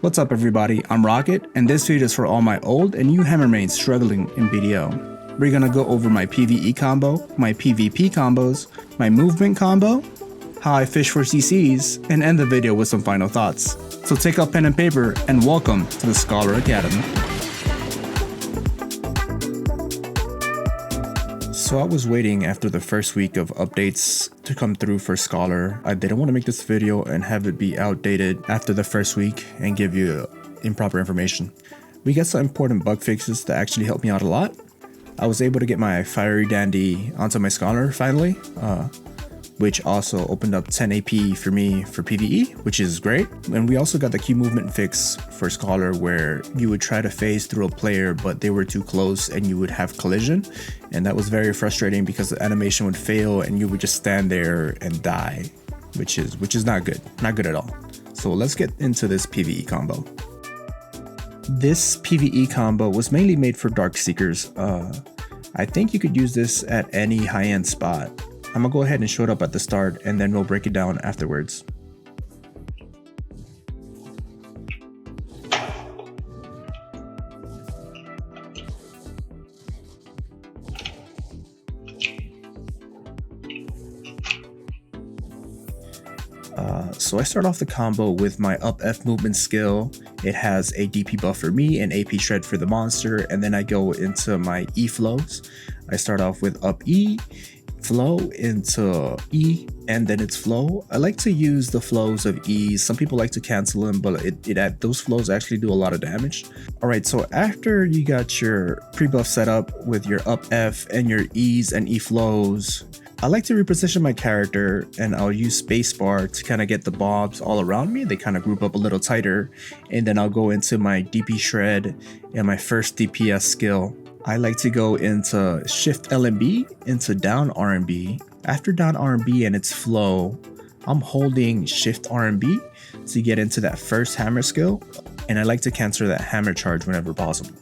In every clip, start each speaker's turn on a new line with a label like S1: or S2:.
S1: What's up everybody, I'm Rocket, and this video is for all my old and new hammer mains struggling in BDO. We're gonna go over my PvE combo, my PvP combos, my movement combo, how I fish for CCs, and end the video with some final thoughts. So take up pen and paper and welcome to the Scholar Academy. So I was waiting after the first week of updates to come through for Scholar. I didn't want to make this video and have it be outdated after the first week and give you improper information. We got some important bug fixes that actually helped me out a lot. I was able to get my Fiery Dandy onto my Scholar finally, which also opened up 10 AP for me for PvE, which is great. And we also got the Q movement fix for Scholar where you would try to phase through a player but they were too close and you would have collision, and that was very frustrating because the animation would fail and you would just stand there and die, which is not good at all. So let's get into this PvE combo. This PvE combo was mainly made for Dark Seekers. I think you could use this at any high-end spot. I'm gonna go ahead and show it up at the start and then we'll break it down afterwards. So I start off the combo with my up F movement skill. It has a DP buff for me and AP shred for the monster, and then I go into my E flows. I start off with up E, flow into E, and then it's flow. I like to use the flows of E. Some people like to cancel them, but those flows actually do a lot of damage. Alright, so after you got your pre-buff set up with your up F and your E's and E flows, I like to reposition my character and I'll use spacebar to kind of get the mobs all around me. They kind of group up a little tighter, and then I'll go into my DP shred and my first DPS skill. I like to go into shift LMB into down RMB. After down RMB and its flow, I'm holding shift RMB to get into that first hammer skill, and I like to cancel that hammer charge whenever possible.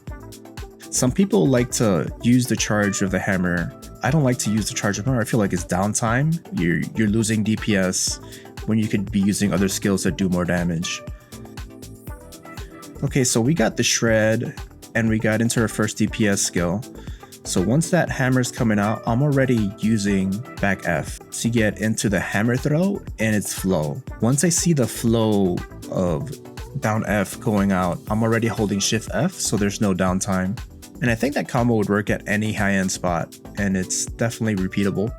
S1: Some people like to use the charge of the hammer. I don't like to use the charge of hammer. I feel like it's downtime. You're losing DPS when you could be using other skills that do more damage. Okay, so we got the shred and we got into our first DPS skill. So once that hammer's coming out, I'm already using back F to get into the hammer throw and its flow. Once I see the flow of down F going out, I'm already holding shift F, so there's no downtime. And I think that combo would work at any high-end spot, and it's definitely repeatable.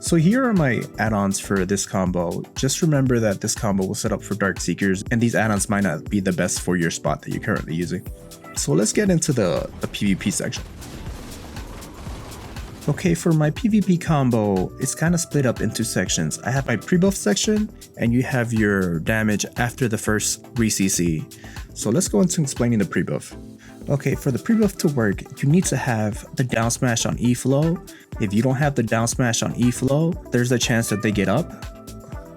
S1: So here are my add-ons for this combo. Just remember that this combo was set up for Dark Seekers, and these add-ons might not be the best for your spot that you're currently using. So let's get into the PvP section. Okay, for my PvP combo, it's kind of split up into sections. I have my pre-buff section, and you have your damage after the first re-CC. So let's go into explaining the pre-buff. Okay, for the pre-buff to work, you need to have the down smash on E flow. If you don't have the down smash on E flow, there's a chance that they get up.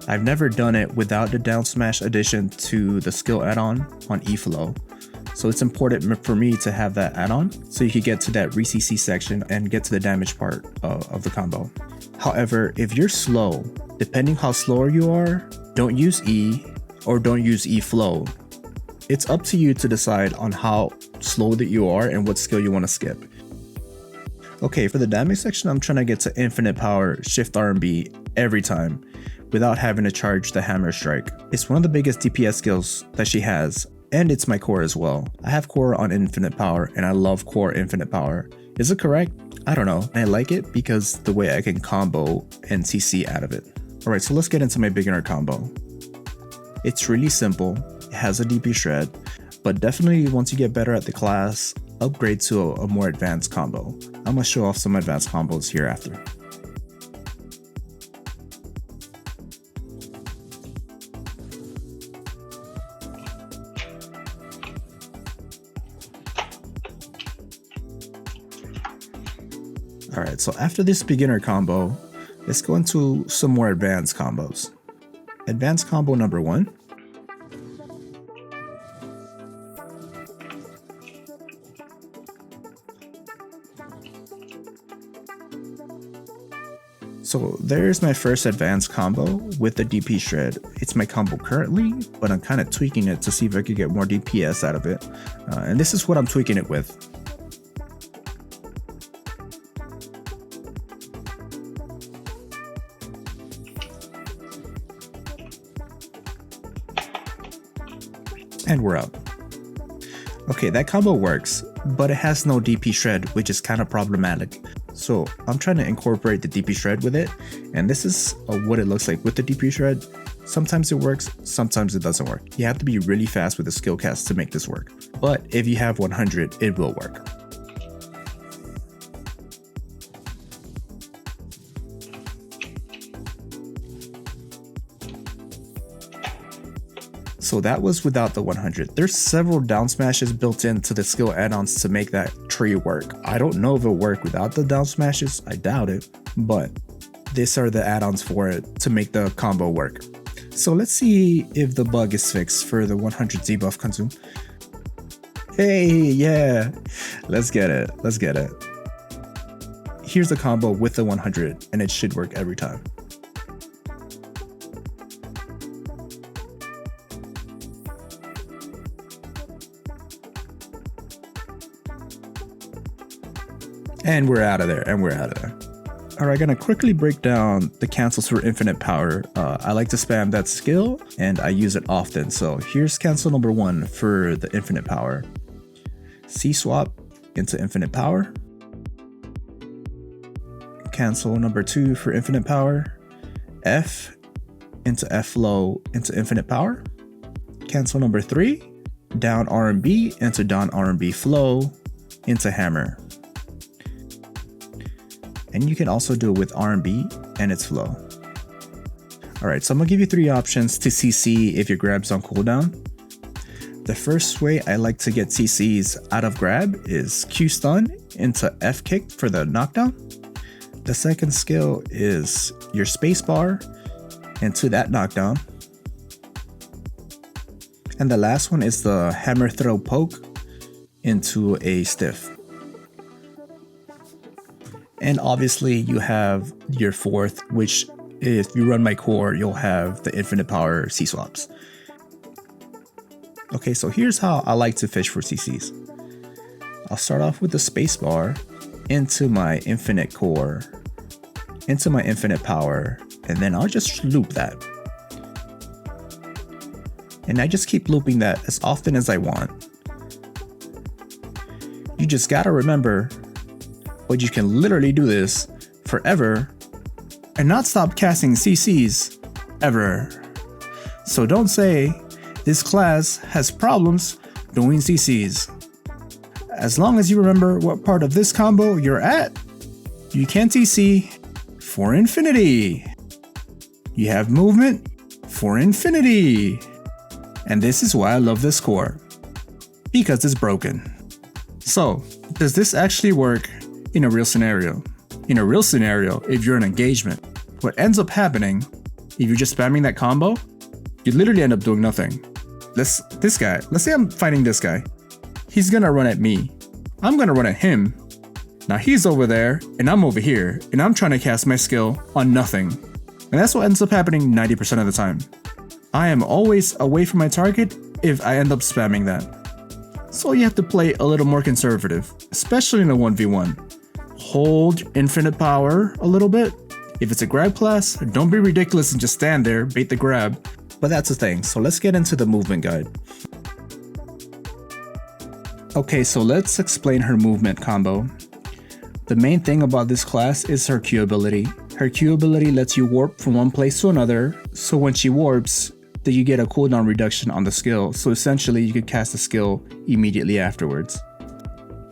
S1: I've never done it without the down smash addition to the skill add-on on E flow. So it's important for me to have that add-on so you can get to that re-CC section and get to the damage part of the combo. However, if you're slow, depending how slower you are, don't use E or don't use E flow. It's up to you to decide on how slow that you are and what skill you want to skip. Okay, for the damage section, I'm trying to get to infinite power shift RMB every time without having to charge the hammer strike. It's one of the biggest DPS skills that she has, and it's my core as well. I have core on infinite power and I love core infinite power. Is it correct? I don't know. I like it because the way I can combo and CC out of it. Alright, so let's get into my beginner combo. It's really simple. It has a DP shred, but definitely once you get better at the class, upgrade to a more advanced combo. I'm gonna show off some advanced combos here after. Alright, so after this beginner combo, let's go into some more advanced combos. Advanced combo number 1. So there's my first advanced combo with the DP shred. It's my combo currently, but I'm kind of tweaking it to see if I could get more DPS out of it. And this is what I'm tweaking it with. And we're up. Okay, that combo works, but it has no DP shred, which is kind of problematic. So I'm trying to incorporate the DP shred with it, and this is what it looks like with the DP shred. Sometimes it works, sometimes it doesn't work. You have to be really fast with the skill cast to make this work. But if you have 100, it will work. So that was without the 100. There's several down smashes built into the skill add-ons to make that tree work. I don't know if it'll work without the down smashes, I doubt it, but these are the add-ons for it to make the combo work. So let's see if the bug is fixed for the 100 debuff consume. Hey, yeah, let's get it, let's get it. Here's the combo with the 100 and it should work every time. And we're out of there, and we're out of there. All right, gonna quickly break down the cancels for infinite power. I like to spam that skill, and I use it often. So here's cancel number 1 for the infinite power. C swap into infinite power. Cancel number 2 for infinite power. F into F low into infinite power. Cancel number 3, down R&B into down R&B flow into hammer. And you can also do it with R&B and its flow. All right, so I'm gonna give you 3 options to CC if your grab's on cooldown. The first way I like to get CCs out of grab is Q stun into F kick for the knockdown. The second skill is your spacebar into that knockdown. And the last one is the hammer throw poke into a stiff. And obviously you have your 4th, which if you run my core, you'll have the infinite power C swaps. Okay, so here's how I like to fish for CCs. I'll start off with the spacebar into my infinite core, into my infinite power, and then I'll just loop that. And I just keep looping that as often as I want. You just gotta remember, but you can literally do this forever and not stop casting CCs ever. So don't say this class has problems doing CCs. As long as you remember what part of this combo you're at, you can TC for infinity. You have movement for infinity. And this is why I love this core, because it's broken. So, does this actually work in a real scenario? In a real scenario, if you're in engagement, what ends up happening, if you're just spamming that combo, you literally end up doing nothing. Let's say I'm fighting this guy. He's gonna run at me. I'm gonna run at him. Now he's over there, and I'm over here, and I'm trying to cast my skill on nothing. And that's what ends up happening 90% of the time. I am always away from my target if I end up spamming that. So you have to play a little more conservative, especially in a 1v1. Hold infinite power a little bit. If it's a grab class, don't be ridiculous and just stand there, bait the grab. But that's the thing, so let's get into the movement guide. Okay, so let's explain her movement combo. The main thing about this class is her Q ability. Her Q ability lets you warp from one place to another, so when she warps, then you get a cooldown reduction on the skill, so essentially you could cast the skill immediately afterwards.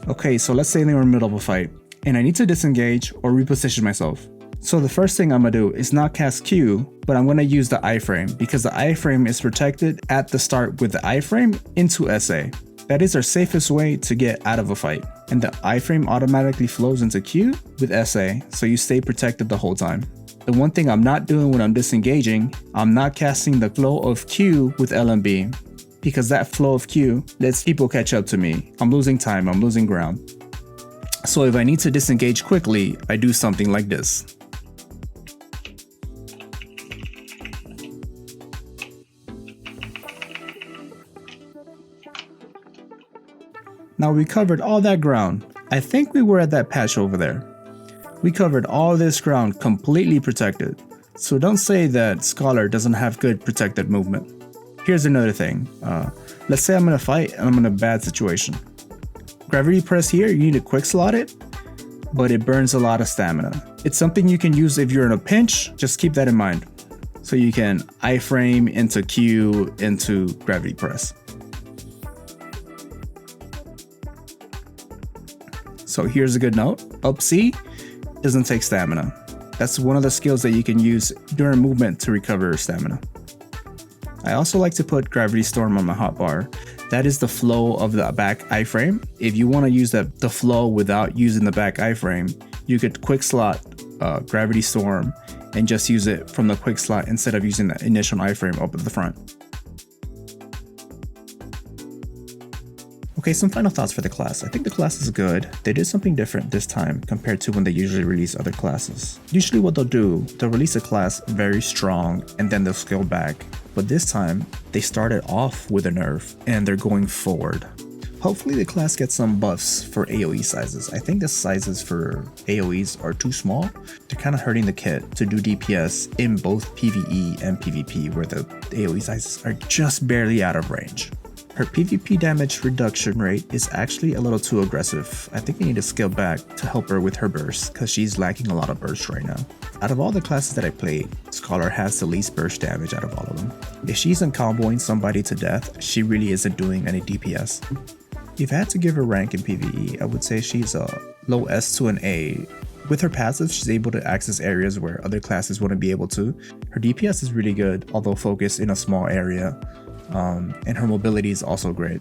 S1: Okay, so let's say they're in the middle of a fight, and I need to disengage or reposition myself. So the first thing I'm gonna do is not cast Q, but I'm gonna use the iframe, because the iframe is protected at the start with the iframe into SA. That is our safest way to get out of a fight. And the iframe automatically flows into Q with SA, so you stay protected the whole time. The one thing I'm not doing when I'm disengaging, I'm not casting the flow of Q with LMB, because that flow of Q lets people catch up to me. I'm losing time, I'm losing ground. So if I need to disengage quickly, I do something like this. Now we covered all that ground. I think we were at that patch over there. We covered all this ground completely protected. So don't say that Scholar doesn't have good protected movement. Here's another thing. Let's say I'm in a fight and I'm in a bad situation. Gravity press here, you need to quick slot it, but it burns a lot of stamina. It's something you can use if you're in a pinch, just keep that in mind. So you can iframe into Q into gravity press. So here's a good note, up C doesn't take stamina. That's one of the skills that you can use during movement to recover stamina. I also like to put Gravity Storm on my hotbar. That is the flow of the back iframe. If you want to use the flow without using the back iframe, you could quick slot Gravity Storm and just use it from the quick slot instead of using the initial iframe up at the front. Okay, some final thoughts for the class. I think the class is good. They did something different this time compared to when they usually release other classes. Usually what they'll do, they'll release a class very strong and then they'll scale back. But this time, they started off with a nerf and they're going forward. Hopefully the class gets some buffs for AoE sizes. I think the sizes for AoEs are too small. They're kind of hurting the kit to do DPS in both PvE and PvP where the AoE sizes are just barely out of range. Her PvP damage reduction rate is actually a little too aggressive. I think we need to scale back to help her with her burst because she's lacking a lot of burst right now. Out of all the classes that I played, Scholar has the least burst damage out of all of them. If she isn't comboing somebody to death, she really isn't doing any DPS. If I had to give her rank in PvE, I would say she's a low S to an A. With her passive, she's able to access areas where other classes wouldn't be able to. Her DPS is really good, although focused in a small area. And her mobility is also great.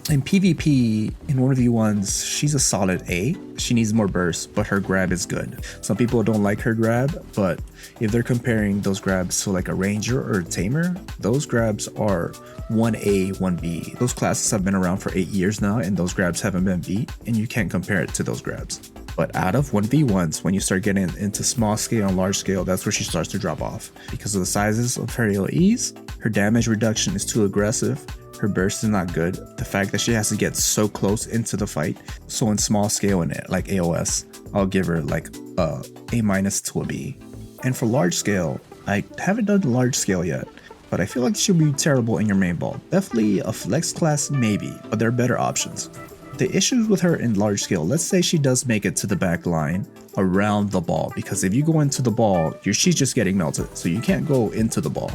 S1: In PvP, in 1v1s, she's a solid A. She needs more burst, but her grab is good. Some people don't like her grab, but if they're comparing those grabs to like a ranger or a tamer, those grabs are 1A, 1B. Those classes have been around for 8 years now, and those grabs haven't been beat, and you can't compare it to those grabs. But out of 1v1s, when you start getting into small scale and large scale, that's where she starts to drop off. Because of the sizes of her AoEs, her damage reduction is too aggressive, her burst is not good, the fact that she has to get so close into the fight. So in small scale and like AOS, I'll give her like a A- to a B. And for large scale, I haven't done large scale yet, but I feel like she'll be terrible in your main ball. Definitely a flex class maybe, but there are better options. The issues with her in large scale, let's say she does make it to the back line around the ball, because if you go into the ball, she's just getting melted, so you can't go into the ball.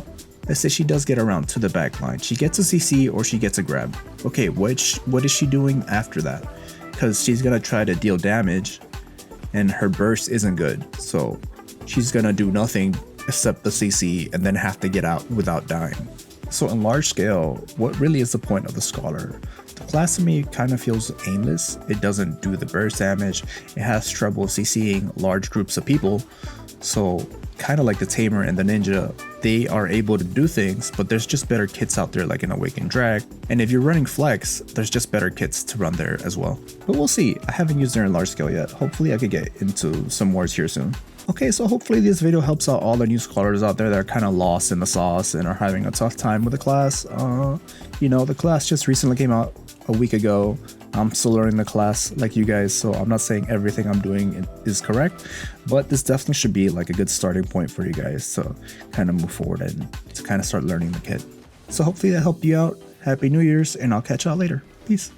S1: Let's say she does get around to the back line. She gets a CC or she gets a grab. Okay, what is she doing after that? Because she's gonna try to deal damage and her burst isn't good. So she's gonna do nothing except the CC and then have to get out without dying. So in large scale, what really is the point of the Scholar? The class to me kind of feels aimless. It doesn't do the burst damage. It has trouble CCing large groups of people. So kind of like the Tamer and the Ninja, they are able to do things, but there's just better kits out there like an Awakened Drag. And if you're running Flex, there's just better kits to run there as well. But we'll see. I haven't used her in large scale yet. Hopefully I could get into some wars here soon. Okay, so hopefully this video helps out all the new Scholars out there that are kind of lost in the sauce and are having a tough time with the class. You know, the class just recently came out a week ago. I'm still learning the class like you guys, so I'm not saying everything I'm doing is correct, but this definitely should be like a good starting point for you guys to kind of move forward and to kind of start learning the kit. So hopefully that helped you out. Happy New Year's, and I'll catch y'all later. Peace.